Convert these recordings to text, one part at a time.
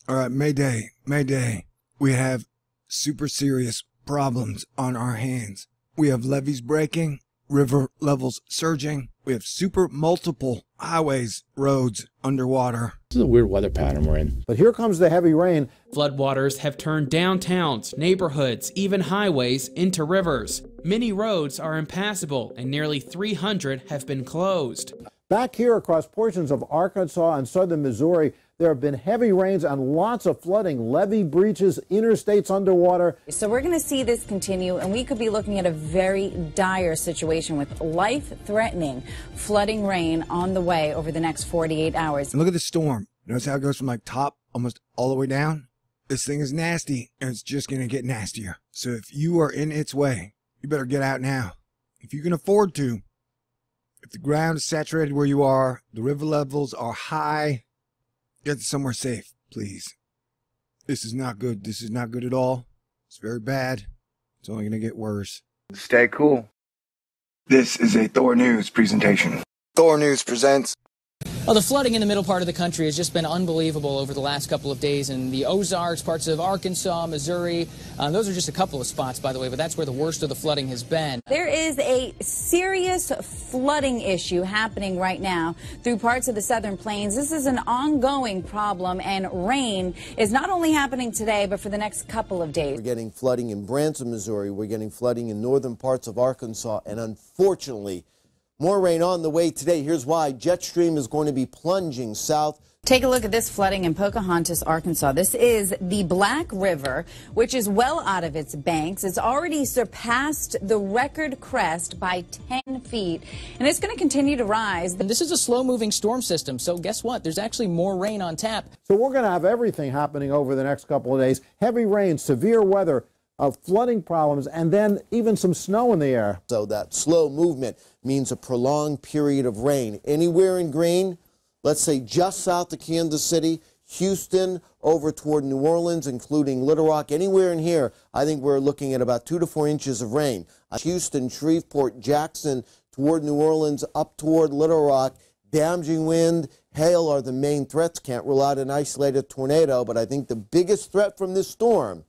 All right, Mayday, Mayday. We have super serious problems on our hands. We have levees breaking, river levels surging. We have super multiple highways, roads underwater. This is a weird weather pattern we're in. But here comes the heavy rain. Floodwaters have turned downtowns, neighborhoods, even highways into rivers. Many roads are impassable and nearly 300 have been closed. Back here across portions of Arkansas and southern Missouri, there have been heavy rains and lots of flooding, levee breaches, interstates underwater. So we're going to see this continue, and we could be looking at a very dire situation with life-threatening flooding rain on the way over the next 48 hours. And look at the storm. Notice how it goes from like top almost all the way down? This thing is nasty, and it's just going to get nastier. So if you are in its way, you better get out now. If you can afford to. If the ground is saturated where you are, the river levels are high, get somewhere safe, please. This is not good. This is not good at all. It's very bad. It's only going to get worse. Stay cool. This is a Thor News presentation. Thor News presents. Well, the flooding in the middle part of the country has just been unbelievable over the last couple of days in the Ozarks, parts of Arkansas, Missouri. Those are just a couple of spots, by the way, but that's where the worst of the flooding has been. There is a serious flooding issue happening right now through parts of the southern plains. This is an ongoing problem, and rain is not only happening today, but for the next couple of days. We're getting flooding in Branson, Missouri. We're getting flooding in northern parts of Arkansas, and unfortunately, more rain on the way today. Here's why. Jet stream is going to be plunging south. Take a look at this flooding in Pocahontas, Arkansas. This is the Black River, which is well out of its banks. It's already surpassed the record crest by 10 feet, and it's going to continue to rise. And this is a slow-moving storm system, so guess what? There's actually more rain on tap. So we're going to have everything happening over the next couple of days. Heavy rain, severe weather, flooding problems, and then even some snow in the air. So that slow movement means a prolonged period of rain. Anywhere in green, let's say just south of Kansas City, Houston, over toward New Orleans, including Little Rock, anywhere in here, I think we're looking at about 2 to 4 inches of rain. Houston, Shreveport, Jackson, toward New Orleans, up toward Little Rock, damaging wind, hail are the main threats. Can't rule out an isolated tornado, but I think the biggest threat from this storm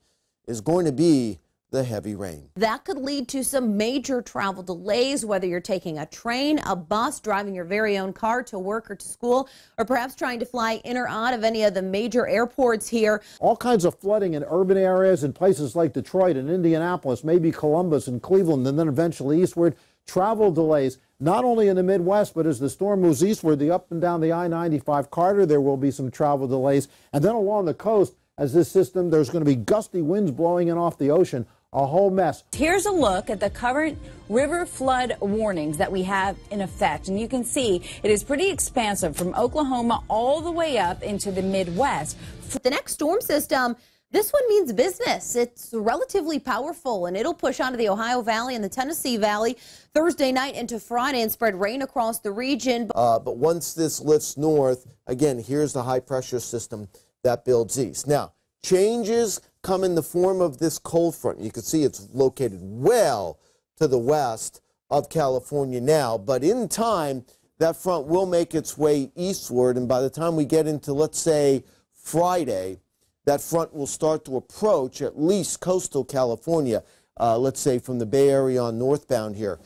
is going to be the heavy rain. That could lead to some major travel delays, whether you're taking a train, a bus, driving your very own car to work or to school, or perhaps trying to fly in or out of any of the major airports here. All kinds of flooding in urban areas in places like Detroit and Indianapolis, maybe Columbus and Cleveland, and then eventually eastward. Travel delays, not only in the Midwest, but as the storm moves eastward, the up and down the I-95 corridor, there will be some travel delays. And then along the coast, as this system, there's going to be gusty winds blowing in off the ocean, a whole mess. Here's a look at the current river flood warnings that we have in effect. And you can see it is pretty expansive from Oklahoma all the way up into the Midwest. The next storm system, this one means business. It's relatively powerful, and it'll push onto the Ohio Valley and the Tennessee Valley Thursday night into Friday and spread rain across the region. But once this lifts north, again, here's the high pressure system that builds east. Now, changes come in the form of this cold front. You can see it's located well to the west of California now, but in time, that front will make its way eastward, and by the time we get into, let's say, Friday, that front will start to approach at least coastal California, let's say from the Bay Area on northbound here.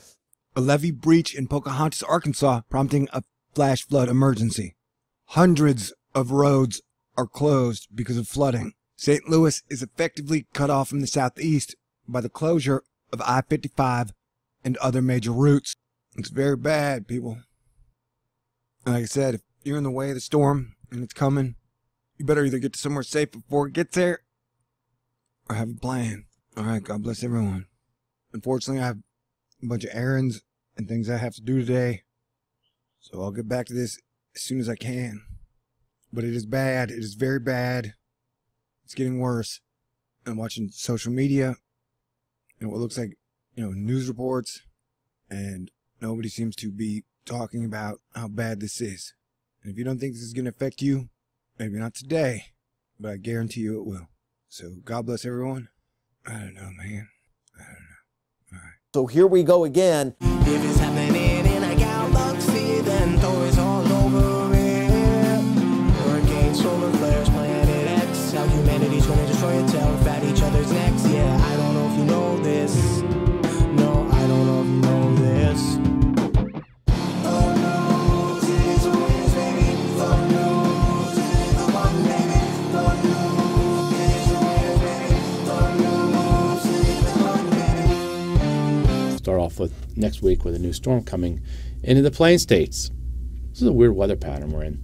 A levee breach in Pocahontas, Arkansas, prompting a flash flood emergency. Hundreds of roads are closed because of flooding. St. Louis is effectively cut off from the southeast by the closure of I-55 and other major routes. It's very bad, people. And like I said, if you're in the way of the storm and it's coming, you better either get to somewhere safe before it gets there or have a plan. All right, God bless everyone. Unfortunately, I have a bunch of errands and things I have to do today, so I'll get back to this as soon as I can. But it is bad. It is very bad. It's getting worse. I'm watching social media and what looks like, news reports, and nobody seems to be talking about how bad this is. And if you don't think this is going to affect you, maybe not today, but I guarantee you it will. So God bless everyone. I don't know, man. I don't know. All right. So here we go again. If it's happening in a galaxy, then toys all over it. Hurricane, solar flares, planet X. start off with next week with a new storm coming into the Plain States. This is a weird weather pattern we're in.